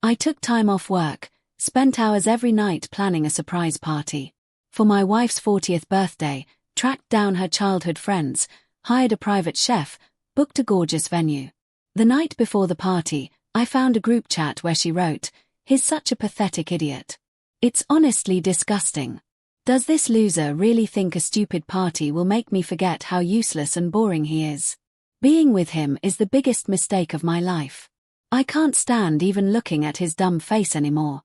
I took time off work, spent hours every night planning a surprise party. For my wife's 40th birthday, tracked down her childhood friends, hired a private chef, booked a gorgeous venue. The night before the party, I found a group chat where she wrote, "He's such a pathetic idiot. It's honestly disgusting. Does this loser really think a stupid party will make me forget how useless and boring he is? Being with him is the biggest mistake of my life. I can't stand even looking at his dumb face anymore."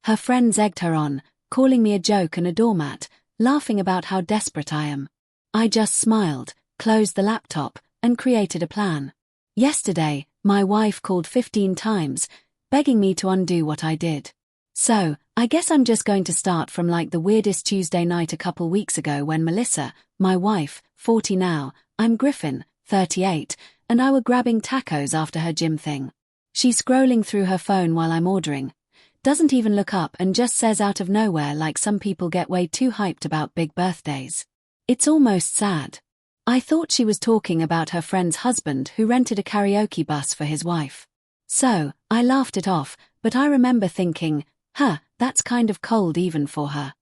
Her friends egged her on, calling me a joke and a doormat, laughing about how desperate I am. I just smiled, closed the laptop, and created a plan. Yesterday, my wife called 15 times, begging me to undo what I did. So, I guess I'm just going to start from like the weirdest Tuesday night a couple weeks ago when Melissa, my wife, 40 now, I'm Griffin, 38, and I were grabbing tacos after her gym thing. She's scrolling through her phone while I'm ordering. Doesn't even look up and just says out of nowhere like some people get way too hyped about big birthdays. It's almost sad. I thought she was talking about her friend's husband who rented a karaoke bus for his wife. So, I laughed it off, but I remember thinking, that's kind of cold even for her.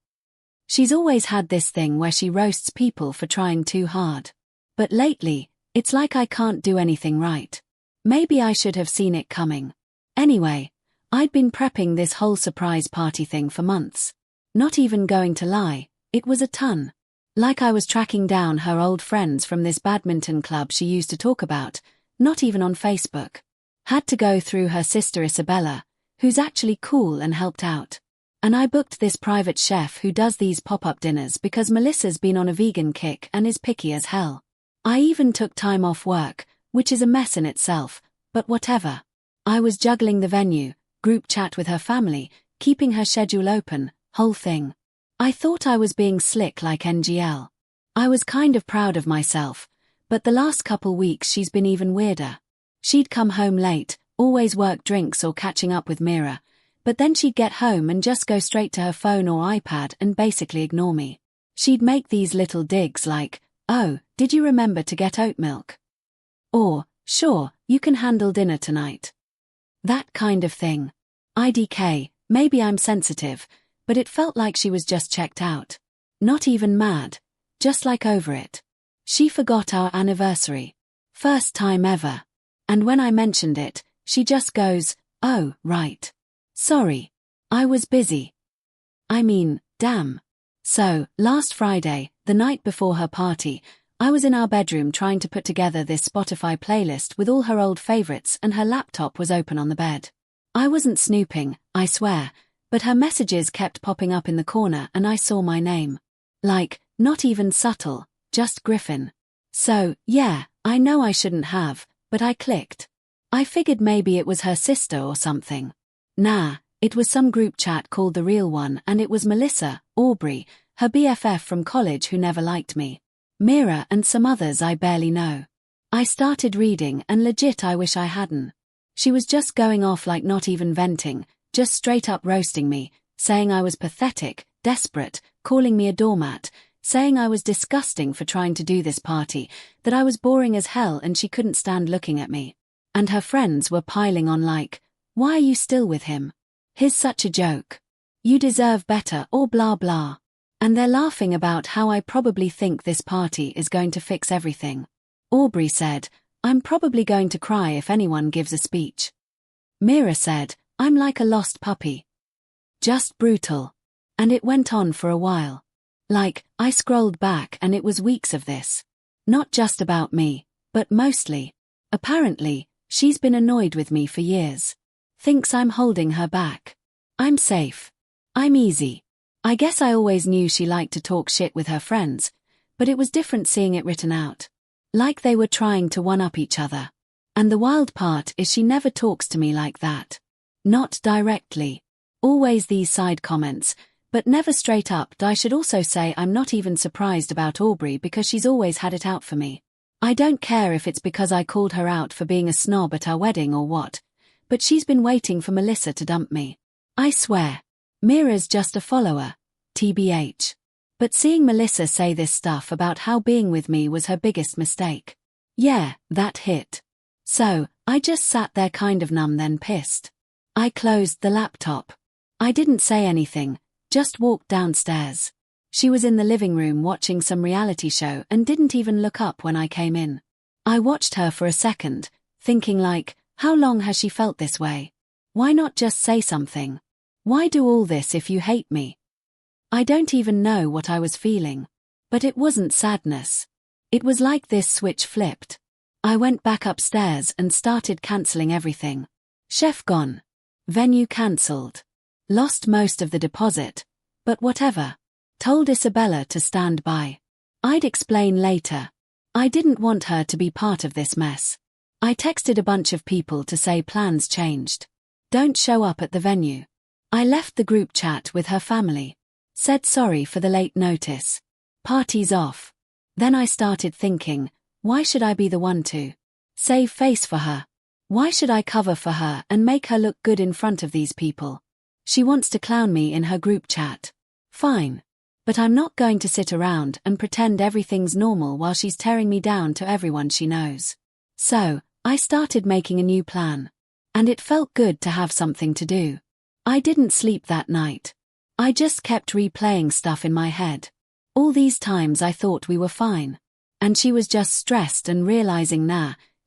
She's always had this thing where she roasts people for trying too hard. But lately, it's like I can't do anything right. Maybe I should have seen it coming. Anyway, I'd been prepping this whole surprise party thing for months. Not even going to lie, it was a ton. Like I was tracking down her old friends from this badminton club she used to talk about, not even on Facebook. Had to go through her sister Isabella, who's actually cool and helped out. And I booked this private chef who does these pop-up dinners because Melissa's been on a vegan kick and is picky as hell. I even took time off work, which is a mess in itself, but whatever. I was juggling the venue, group chat with her family, keeping her schedule open, whole thing. I thought I was being slick like NGL. I was kind of proud of myself, but the last couple weeks she's been even weirder. She'd come home late, always work drinks or catching up with Mira, but then she'd get home and just go straight to her phone or iPad and basically ignore me. She'd make these little digs like, "Oh, did you remember to get oat milk?" Or, "Sure, you can handle dinner tonight." That kind of thing. IDK, maybe I'm sensitive, but it felt like she was just checked out. Not even mad, just like over it. She forgot our anniversary. First time ever. And when I mentioned it, she just goes, "Oh, right. Sorry. I was busy." I mean, damn. So, last Friday, the night before her party, I was in our bedroom trying to put together this Spotify playlist with all her old favorites and her laptop was open on the bed. I wasn't snooping, I swear, but her messages kept popping up in the corner and I saw my name. Like, not even subtle, just Griffin. So, yeah, I know I shouldn't have, but I clicked. I figured maybe it was her sister or something. Nah, it was some group chat called The Real One and it was Melissa, Aubrey, her BFF from college who never liked me. Mira and some others I barely know. I started reading and legit I wish I hadn't. She was just going off like not even venting, just straight up roasting me, saying I was pathetic, desperate, calling me a doormat, saying I was disgusting for trying to do this party, that I was boring as hell and she couldn't stand looking at me. And her friends were piling on like, "Why are you still with him? He's such a joke. You deserve better," or blah blah. And they're laughing about how I probably think this party is going to fix everything. Aubrey said, "I'm probably going to cry if anyone gives a speech." Mira said, "I'm like a lost puppy." Just brutal. And it went on for a while. Like, I scrolled back and it was weeks of this. Not just about me, but mostly. Apparently, she's been annoyed with me for years. Thinks I'm holding her back. I'm safe. I'm easy. I guess I always knew she liked to talk shit with her friends, but it was different seeing it written out. Like they were trying to one-up each other. And the wild part is she never talks to me like that. Not directly. Always these side comments, but never straight up. I should also say I'm not even surprised about Aubrey because she's always had it out for me. I don't care if it's because I called her out for being a snob at our wedding or what, but she's been waiting for Melissa to dump me. I swear. Mira's just a follower, TBH. But seeing Melissa say this stuff about how being with me was her biggest mistake. Yeah, that hit. So, I just sat there kind of numb then pissed. I closed the laptop. I didn't say anything, just walked downstairs. She was in the living room watching some reality show and didn't even look up when I came in. I watched her for a second, thinking like, how long has she felt this way? Why not just say something? Why do all this if you hate me? I don't even know what I was feeling. But it wasn't sadness. It was like this switch flipped. I went back upstairs and started cancelling everything. Chef gone. Venue cancelled. Lost most of the deposit. But whatever. Told Isabella to stand by. I'd explain later. I didn't want her to be part of this mess. I texted a bunch of people to say plans changed. Don't show up at the venue. I left the group chat with her family. Said sorry for the late notice. Party's off. Then I started thinking, why should I be the one to save face for her? Why should I cover for her and make her look good in front of these people? She wants to clown me in her group chat. Fine. But I'm not going to sit around and pretend everything's normal while she's tearing me down to everyone she knows. So, I started making a new plan. And it felt good to have something to do. I didn't sleep that night. I just kept replaying stuff in my head. All these times I thought we were fine. And she was just stressed and realizing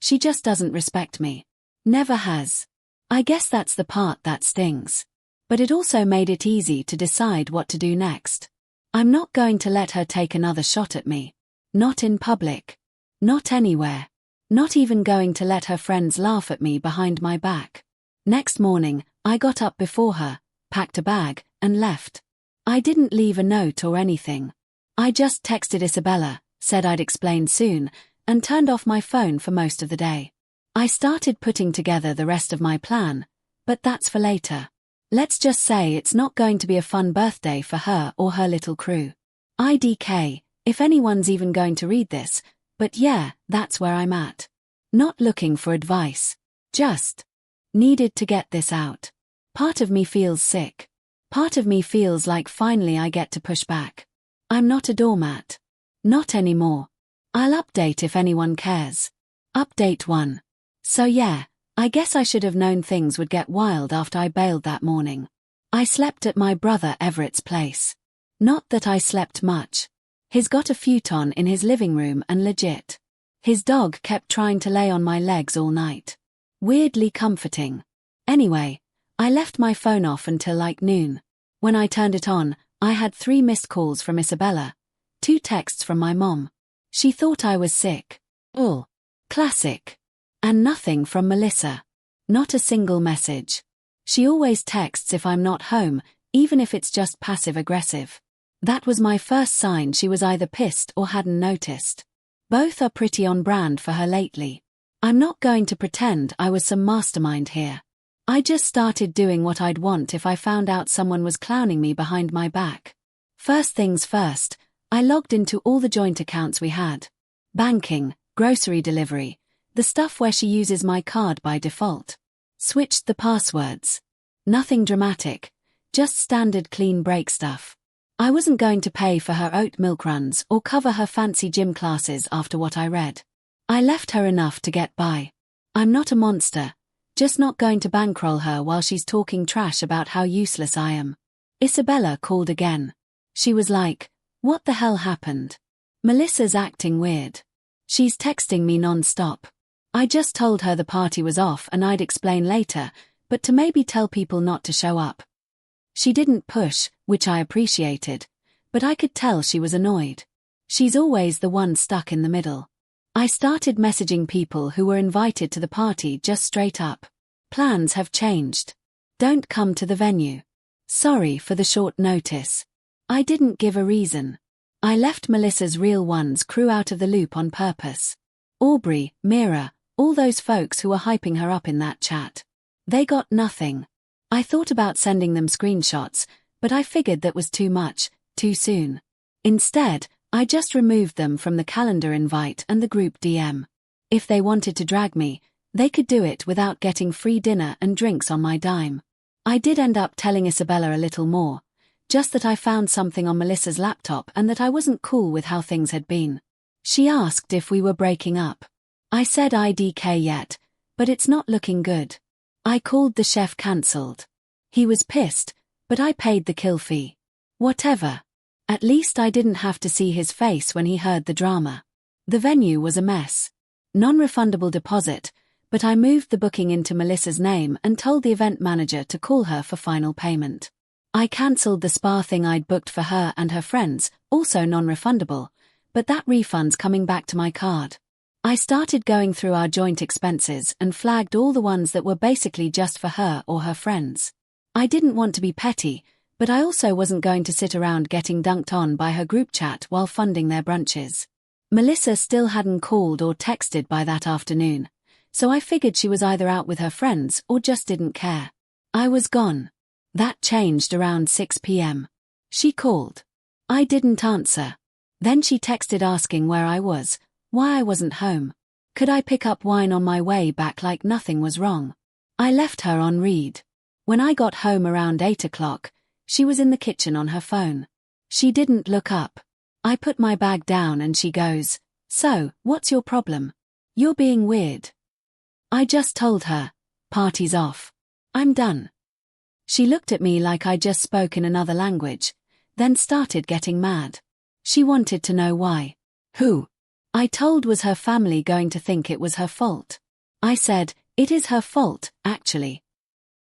she just doesn't respect me. Never has. I guess that's the part that stings. But it also made it easy to decide what to do next. I'm not going to let her take another shot at me. Not in public. Not anywhere. Not even going to let her friends laugh at me behind my back. Next morning, I got up before her, packed a bag, and left. I didn't leave a note or anything. I just texted Isabella, said I'd explain soon, and turned off my phone for most of the day. I started putting together the rest of my plan, but that's for later. Let's just say it's not going to be a fun birthday for her or her little crew. IDK, if anyone's even going to read this, but yeah, that's where I'm at. Not looking for advice. Just needed to get this out. Part of me feels sick. Part of me feels like finally I get to push back. I'm not a doormat. Not anymore. I'll update if anyone cares. Update 1. So yeah, I guess I should have known things would get wild after I bailed that morning. I slept at my brother Everett's place. Not that I slept much. He's got a futon in his living room and legit. His dog kept trying to lay on my legs all night. Weirdly comforting. Anyway, I left my phone off until like noon. When I turned it on, I had 3 missed calls from Isabella. 2 texts from my mom. She thought I was sick. Classic. And nothing from Melissa. Not a single message. She always texts if I'm not home, even if it's just passive-aggressive. That was my first sign she was either pissed or hadn't noticed. Both are pretty on brand for her lately. I'm not going to pretend I was some mastermind here. I just started doing what I'd want if I found out someone was clowning me behind my back. First things first, I logged into all the joint accounts we had. Banking, grocery delivery, the stuff where she uses my card by default. Switched the passwords. Nothing dramatic, just standard clean break stuff. I wasn't going to pay for her oat milk runs or cover her fancy gym classes after what I read. I left her enough to get by. I'm not a monster. Just not going to bankroll her while she's talking trash about how useless I am. Isabella called again. She was like, what the hell happened? Melissa's acting weird. She's texting me non-stop. I just told her the party was off and I'd explain later, but to maybe tell people not to show up. She didn't push, which I appreciated, but I could tell she was annoyed. She's always the one stuck in the middle. I started messaging people who were invited to the party just straight up. Plans have changed. Don't come to the venue. Sorry for the short notice. I didn't give a reason. I left Melissa's real one's crew out of the loop on purpose. Aubrey, Mira, all those folks who were hyping her up in that chat. They got nothing. I thought about sending them screenshots, but I figured that was too much, too soon. Instead, I just removed them from the calendar invite and the group DM. If they wanted to drag me, they could do it without getting free dinner and drinks on my dime. I did end up telling Isabella a little more, just that I found something on Melissa's laptop and that I wasn't cool with how things had been. She asked if we were breaking up. I said IDK yet, but it's not looking good. I called the chef cancelled. He was pissed, but I paid the kill fee. Whatever. At least I didn't have to see his face when he heard the drama. The venue was a mess. Non-refundable deposit, but I moved the booking into Melissa's name and told the event manager to call her for final payment. I cancelled the spa thing I'd booked for her and her friends, also non-refundable, but that refund's coming back to my card. I started going through our joint expenses and flagged all the ones that were basically just for her or her friends. I didn't want to be petty, but I also wasn't going to sit around getting dunked on by her group chat while funding their brunches. Melissa still hadn't called or texted by that afternoon, so I figured she was either out with her friends or just didn't care. I was gone. That changed around 6 p.m. She called. I didn't answer. Then she texted asking where I was, why I wasn't home. Could I pick up wine on my way back like nothing was wrong? I left her on read. When I got home around 8 o'clock, she was in the kitchen on her phone. She didn't look up. I put my bag down and she goes, "So, what's your problem? You're being weird." I just told her, "Party's off. I'm done." She looked at me like I just spoke in another language, then started getting mad. She wanted to know why. Who? I told was her family going to think it was her fault. I said, "It is her fault, actually."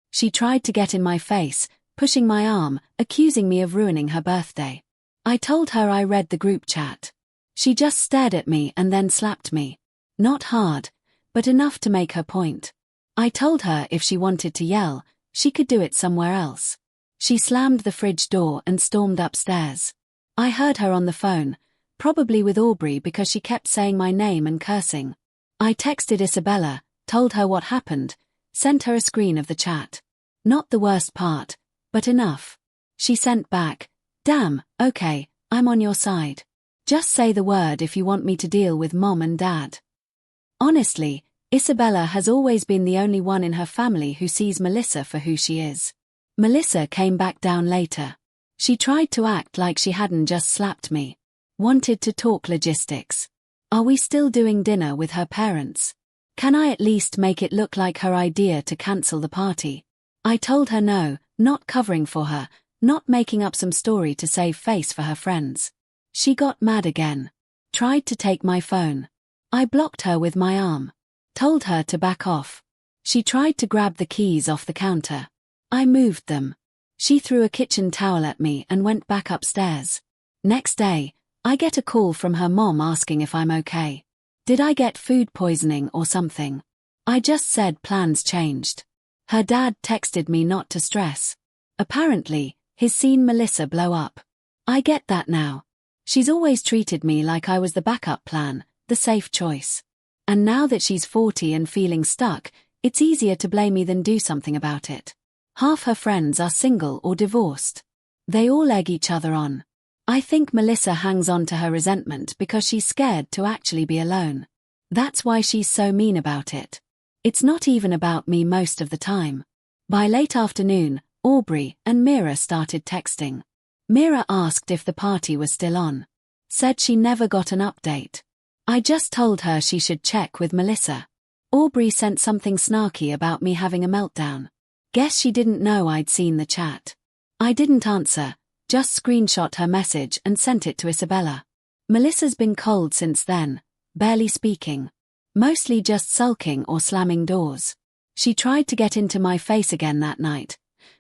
She tried to get in my face, pushing my arm, accusing me of ruining her birthday. I told her I read the group chat. She just stared at me and then slapped me. Not hard, but enough to make her point. I told her if she wanted to yell, she could do it somewhere else. She slammed the fridge door and stormed upstairs. I heard her on the phone, probably with Aubrey because she kept saying my name and cursing. I texted Isabella, told her what happened, sent her a screen of the chat. Not the worst part, but enough. She sent back, "Damn, okay, I'm on your side. Just say the word if you want me to deal with Mom and Dad." Honestly, Isabella has always been the only one in her family who sees Melissa for who she is. Melissa came back down later. She tried to act like she hadn't just slapped me. Wanted to talk logistics. Are we still doing dinner with her parents? Can I at least make it look like her idea to cancel the party? I told her no, not covering for her, not making up some story to save face for her friends. She got mad again. Tried to take my phone. I blocked her with my arm. Told her to back off. She tried to grab the keys off the counter. I moved them. She threw a kitchen towel at me and went back upstairs. Next day, I get a call from her mom asking if I'm okay. Did I get food poisoning or something? I just said plans changed. Her dad texted me not to stress. Apparently, he's seen Melissa blow up. I get that now. She's always treated me like I was the backup plan, the safe choice. And now that she's 40 and feeling stuck, it's easier to blame me than do something about it. Half her friends are single or divorced. They all egg each other on. I think Melissa hangs on to her resentment because she's scared to actually be alone. That's why she's so mean about it. It's not even about me most of the time. By late afternoon, Aubrey and Mira started texting. Mira asked if the party was still on. Said she never got an update. I just told her she should check with Melissa. Aubrey sent something snarky about me having a meltdown. Guess she didn't know I'd seen the chat. I didn't answer, just screenshot her message and sent it to Isabella. Melissa's been cold since then, barely speaking. Mostly just sulking or slamming doors. She tried to get into my face again that night.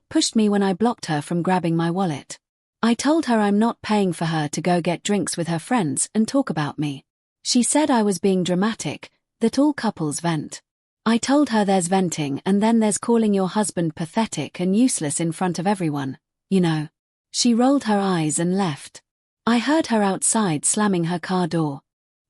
Pushed me when I blocked her from grabbing my wallet. I told her I'm not paying for her to go get drinks with her friends and talk about me. She said I was being dramatic, that all couples vent. I told her there's venting and then there's calling your husband pathetic and useless in front of everyone, you know. She rolled her eyes and left. I heard her outside slamming her car door.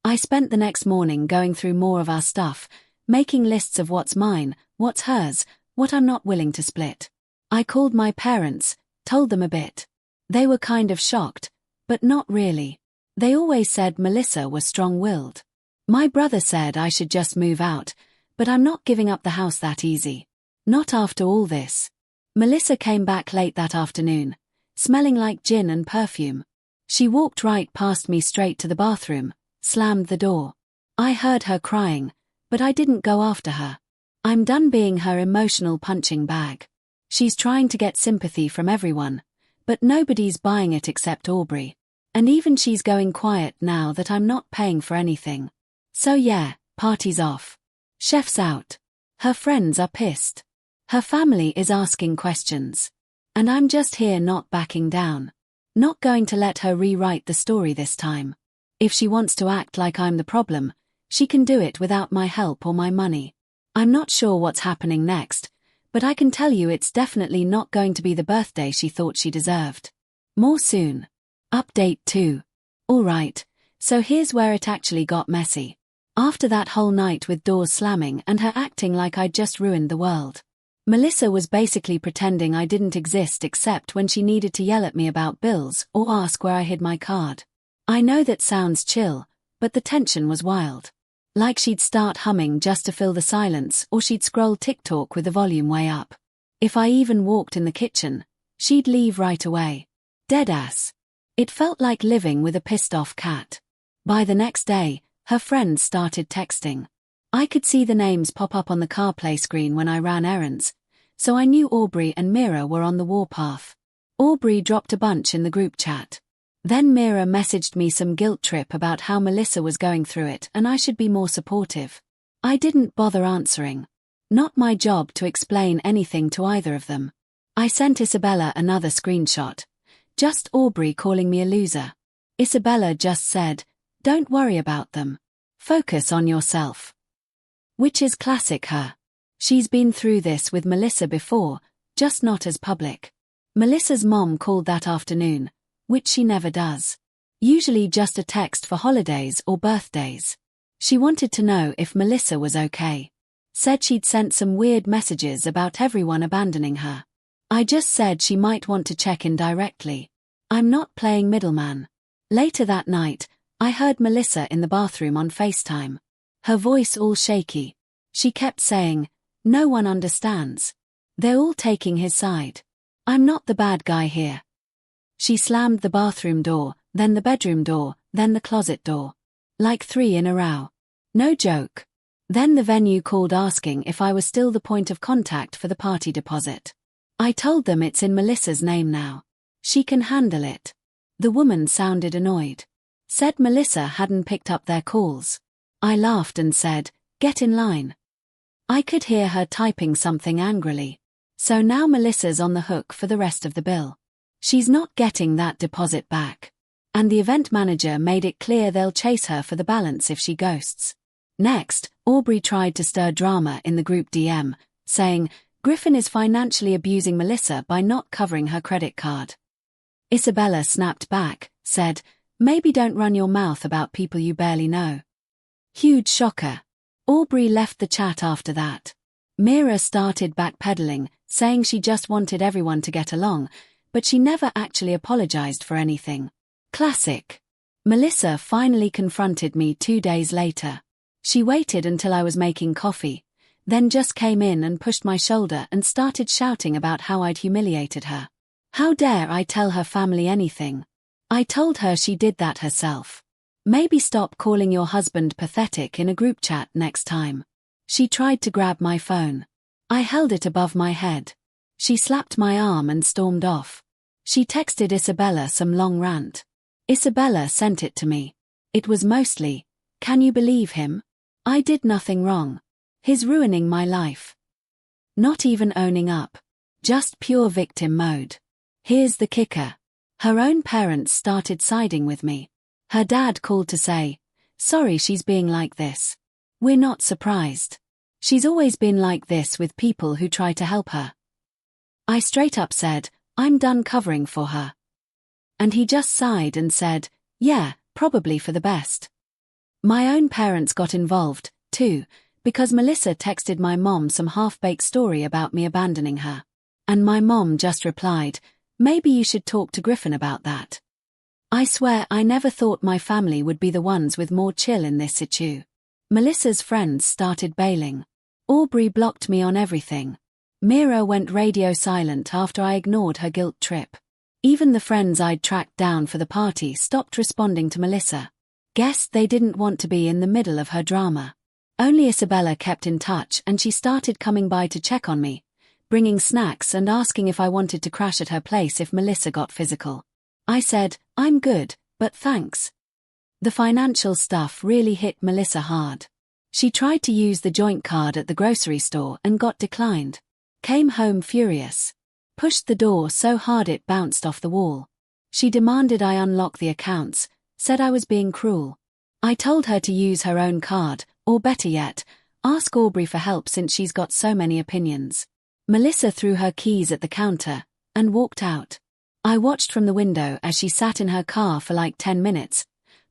I spent the next morning going through more of our stuff, making lists of what's mine, what's hers, what I'm not willing to split. I called my parents, told them a bit. They were kind of shocked, but not really. They always said Melissa was strong-willed. My brother said I should just move out, but I'm not giving up the house that easy. Not after all this. Melissa came back late that afternoon, smelling like gin and perfume. She walked right past me straight to the bathroom, slammed the door. I heard her crying, but I didn't go after her. I'm done being her emotional punching bag. She's trying to get sympathy from everyone, but nobody's buying it except Aubrey. And even she's going quiet now that I'm not paying for anything. So yeah, party's off. Chef's out. Her friends are pissed. Her family is asking questions. And I'm just here not backing down. Not going to let her rewrite the story this time. If she wants to act like I'm the problem, she can do it without my help or my money. I'm not sure what's happening next, but I can tell you it's definitely not going to be the birthday she thought she deserved. More soon. Update 2. Alright, so here's where it actually got messy. After that whole night with doors slamming and her acting like I'd just ruined the world. Melissa was basically pretending I didn't exist except when she needed to yell at me about bills or ask where I hid my card. I know that sounds chill, but the tension was wild. Like she'd start humming just to fill the silence, or she'd scroll TikTok with the volume way up. If I even walked in the kitchen, she'd leave right away. Deadass. It felt like living with a pissed-off cat. By the next day, her friends started texting. I could see the names pop up on the CarPlay screen when I ran errands, so I knew Aubrey and Mira were on the warpath. Aubrey dropped a bunch in the group chat. Then Mira messaged me some guilt trip about how Melissa was going through it and I should be more supportive. I didn't bother answering. Not my job to explain anything to either of them. I sent Isabella another screenshot. Just Aubrey calling me a loser. Isabella just said, "Don't worry about them. Focus on yourself." Which is classic her. She's been through this with Melissa before, just not as public. Melissa's mom called that afternoon, which she never does. Usually just a text for holidays or birthdays. She wanted to know if Melissa was okay. Said she'd sent some weird messages about everyone abandoning her. I just said she might want to check in directly. I'm not playing middleman. Later that night, I heard Melissa in the bathroom on FaceTime. Her voice all shaky. She kept saying, "No one understands. They're all taking his side. I'm not the bad guy here." She slammed the bathroom door, then the bedroom door, then the closet door. Like 3 in a row. No joke. Then the venue called asking if I was still the point of contact for the party deposit. I told them it's in Melissa's name now. She can handle it. The woman sounded annoyed. Said Melissa hadn't picked up their calls. I laughed and said, "Get in line." I could hear her typing something angrily. So now Melissa's on the hook for the rest of the bill. She's not getting that deposit back. And the event manager made it clear they'll chase her for the balance if she ghosts. Next, Aubrey tried to stir drama in the group DM, saying, "Griffin is financially abusing Melissa by not covering her credit card." Isabella snapped back, said, "Maybe don't run your mouth about people you barely know." Huge shocker. Aubrey left the chat after that. Mira started backpedaling, saying she just wanted everyone to get along, but she never actually apologized for anything. Classic. Melissa finally confronted me 2 days later. She waited until I was making coffee, then just came in and pushed my shoulder and started shouting about how I'd humiliated her. How dare I tell her family anything? I told her she did that herself. Maybe stop calling your husband pathetic in a group chat next time. She tried to grab my phone. I held it above my head. She slapped my arm and stormed off. She texted Isabella some long rant. Isabella sent it to me. It was mostly, "Can you believe him? I did nothing wrong. He's ruining my life." Not even owning up. Just pure victim mode. Here's the kicker. Her own parents started siding with me. Her dad called to say, "Sorry she's being like this. We're not surprised. She's always been like this with people who try to help her." I straight up said, "I'm done covering for her." And he just sighed and said, "Yeah, probably for the best." My own parents got involved, too, because Melissa texted my mom some half-baked story about me abandoning her. And my mom just replied, "Maybe you should talk to Griffin about that." I swear I never thought my family would be the ones with more chill in this situ. Melissa's friends started bailing. Aubrey blocked me on everything. Mira went radio silent after I ignored her guilt trip. Even the friends I'd tracked down for the party stopped responding to Melissa. Guessed they didn't want to be in the middle of her drama. Only Isabella kept in touch, and she started coming by to check on me, bringing snacks and asking if I wanted to crash at her place if Melissa got physical. I said, "I'm good, but thanks." The financial stuff really hit Melissa hard. She tried to use the joint card at the grocery store and got declined. Came home furious. Pushed the door so hard it bounced off the wall. She demanded I unlock the accounts, said I was being cruel. I told her to use her own card, or better yet, ask Aubrey for help since she's got so many opinions. Melissa threw her keys at the counter and walked out. I watched from the window as she sat in her car for like 10 minutes,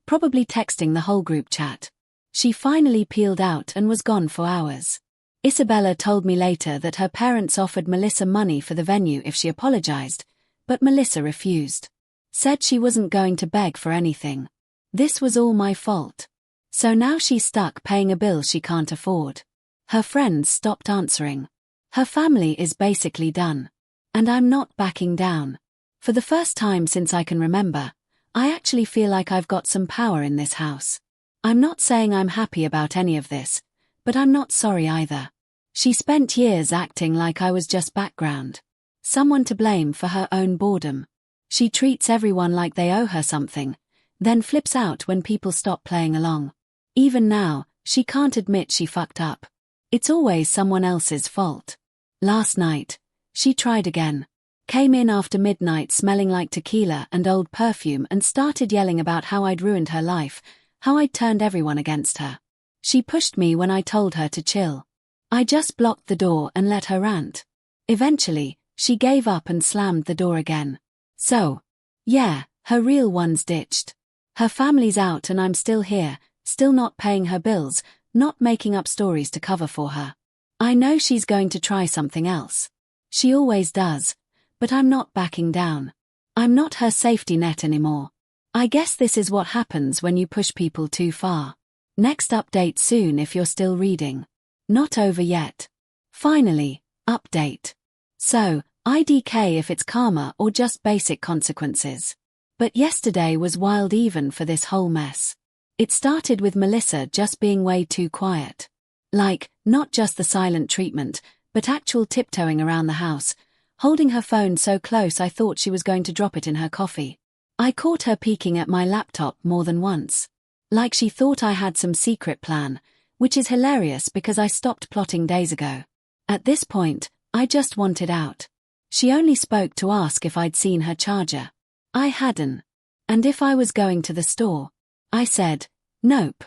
probably texting the whole group chat. She finally peeled out and was gone for hours. Isabella told me later that her parents offered Melissa money for the venue if she apologized, but Melissa refused. Said she wasn't going to beg for anything. This was all my fault. So now she's stuck paying a bill she can't afford. Her friends stopped answering. Her family is basically done. And I'm not backing down. For the first time since I can remember, I actually feel like I've got some power in this house. I'm not saying I'm happy about any of this, but I'm not sorry either. She spent years acting like I was just background. Someone to blame for her own boredom. She treats everyone like they owe her something, then flips out when people stop playing along. Even now, she can't admit she fucked up. It's always someone else's fault. Last night, she tried again. Came in after midnight smelling like tequila and old perfume and started yelling about how I'd ruined her life, how I'd turned everyone against her. She pushed me when I told her to chill. I just blocked the door and let her rant. Eventually, she gave up and slammed the door again. So, yeah, her real one's ditched. Her family's out and I'm still here, still not paying her bills, not making up stories to cover for her. I know she's going to try something else. She always does, but I'm not backing down. I'm not her safety net anymore. I guess this is what happens when you push people too far. Next update soon if you're still reading. Not over yet. Finally, update. So, IDK if it's karma or just basic consequences. But yesterday was wild even for this whole mess. It started with Melissa just being way too quiet. Like, not just the silent treatment, but actual tiptoeing around the house, holding her phone so close I thought she was going to drop it in her coffee. I caught her peeking at my laptop more than once. Like she thought I had some secret plan, which is hilarious because I stopped plotting days ago. At this point, I just wanted out. She only spoke to ask if I'd seen her charger. I hadn't. And if I was going to the store. I said, nope.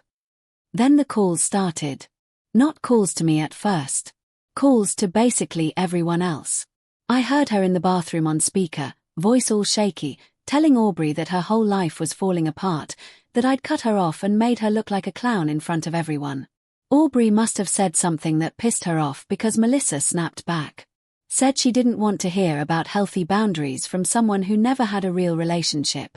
Then the calls started. Not calls to me at first. Calls to basically everyone else. I heard her in the bathroom on speaker, voice all shaky, telling Aubrey that her whole life was falling apart, that I'd cut her off and made her look like a clown in front of everyone. Aubrey must have said something that pissed her off because Melissa snapped back. Said she didn't want to hear about healthy boundaries from someone who never had a real relationship.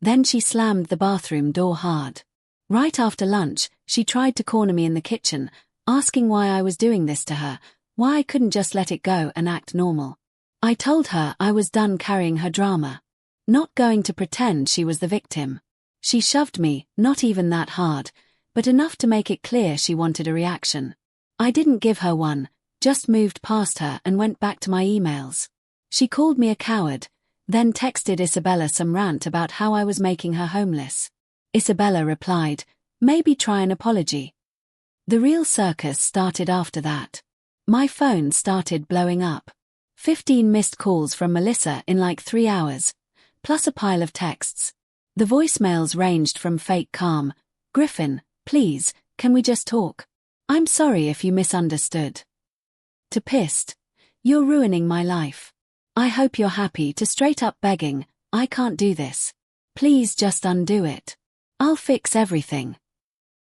Then she slammed the bathroom door hard. Right after lunch, she tried to corner me in the kitchen, asking why I was doing this to her, why I couldn't just let it go and act normal. I told her I was done carrying her drama. Not going to pretend she was the victim. She shoved me, not even that hard, but enough to make it clear she wanted a reaction. I didn't give her one, just moved past her and went back to my emails. She called me a coward, then texted Isabella some rant about how I was making her homeless. Isabella replied, maybe try an apology. The real circus started after that. My phone started blowing up. 15 missed calls from Melissa in like 3 hours, plus a pile of texts. The voicemails ranged from fake calm, Griffin, please, can we just talk? I'm sorry if you misunderstood. To pissed, you're ruining my life. I hope you're happy, to straight up begging, I can't do this. Please just undo it. I'll fix everything.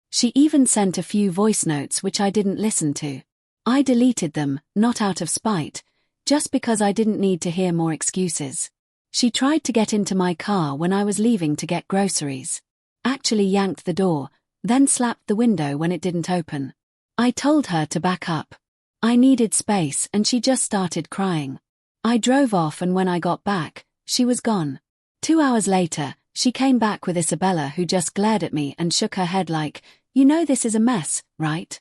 She even sent a few voice notes which I didn't listen to. I deleted them, not out of spite, just because I didn't need to hear more excuses. She tried to get into my car when I was leaving to get groceries. Actually yanked the door, then slapped the window when it didn't open. I told her to back up. I needed space and she just started crying. I drove off and when I got back, she was gone. 2 hours later, she came back with Isabella who just glared at me and shook her head like, you know this is a mess, right?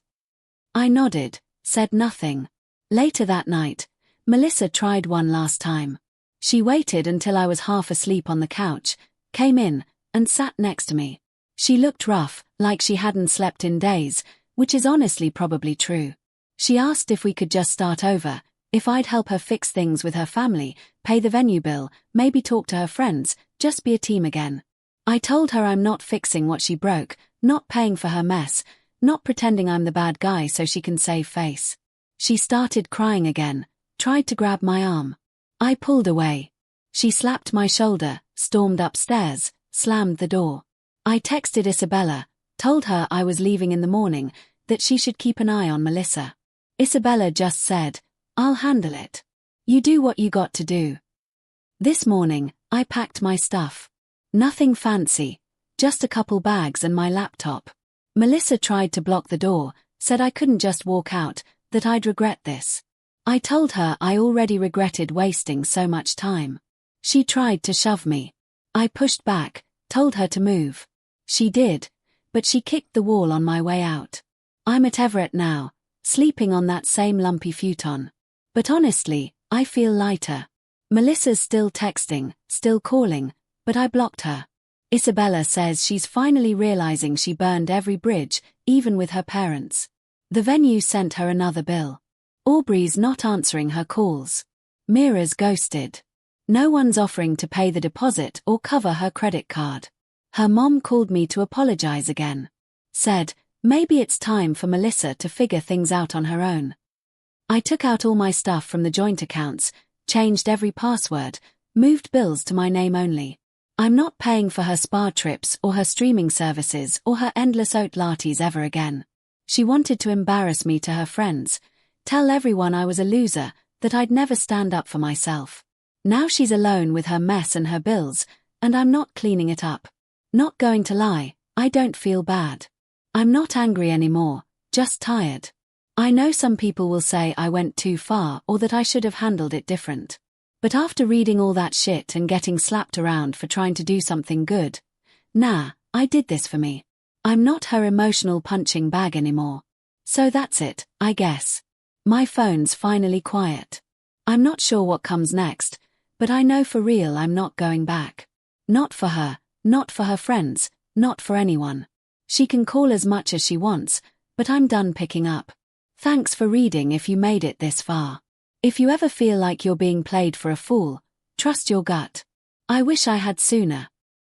I nodded, said nothing. Later that night, Melissa tried one last time. She waited until I was half asleep on the couch, came in, and sat next to me. She looked rough, like she hadn't slept in days, which is honestly probably true. She asked if we could just start over, if I'd help her fix things with her family, pay the venue bill, maybe talk to her friends, just be a team again. I told her I'm not fixing what she broke, not paying for her mess, not pretending I'm the bad guy so she can save face. She started crying again, tried to grab my arm. I pulled away. She slapped my shoulder, stormed upstairs, slammed the door. I texted Isabella, told her I was leaving in the morning, that she should keep an eye on Melissa. Isabella just said, "I'll handle it. You do what you got to do." This morning, I packed my stuff. Nothing fancy, just a couple bags and my laptop. Melissa tried to block the door, said I couldn't just walk out, that I'd regret this. I told her I already regretted wasting so much time. She tried to shove me. I pushed back, told her to move. She did, but she kicked the wall on my way out. I'm at Everett now, sleeping on that same lumpy futon. But honestly, I feel lighter. Melissa's still texting, still calling, but I blocked her. Isabella says she's finally realizing she burned every bridge, even with her parents. The venue sent her another bill. Aubrey's not answering her calls. Mira's ghosted. No one's offering to pay the deposit or cover her credit card. Her mom called me to apologize again. Said, maybe it's time for Melissa to figure things out on her own. I took out all my stuff from the joint accounts, changed every password, moved bills to my name only. I'm not paying for her spa trips or her streaming services or her endless oat lattes ever again. She wanted to embarrass me to her friends, tell everyone I was a loser, that I'd never stand up for myself. Now she's alone with her mess and her bills, and I'm not cleaning it up. Not going to lie, I don't feel bad. I'm not angry anymore, just tired. I know some people will say I went too far or that I should have handled it different. But after reading all that shit and getting slapped around for trying to do something good, nah, I did this for me. I'm not her emotional punching bag anymore. So that's it, I guess. My phone's finally quiet. I'm not sure what comes next, but I know for real I'm not going back. Not for her, not for her friends, not for anyone. She can call as much as she wants, but I'm done picking up. Thanks for reading if you made it this far. If you ever feel like you're being played for a fool, trust your gut. I wish I had sooner.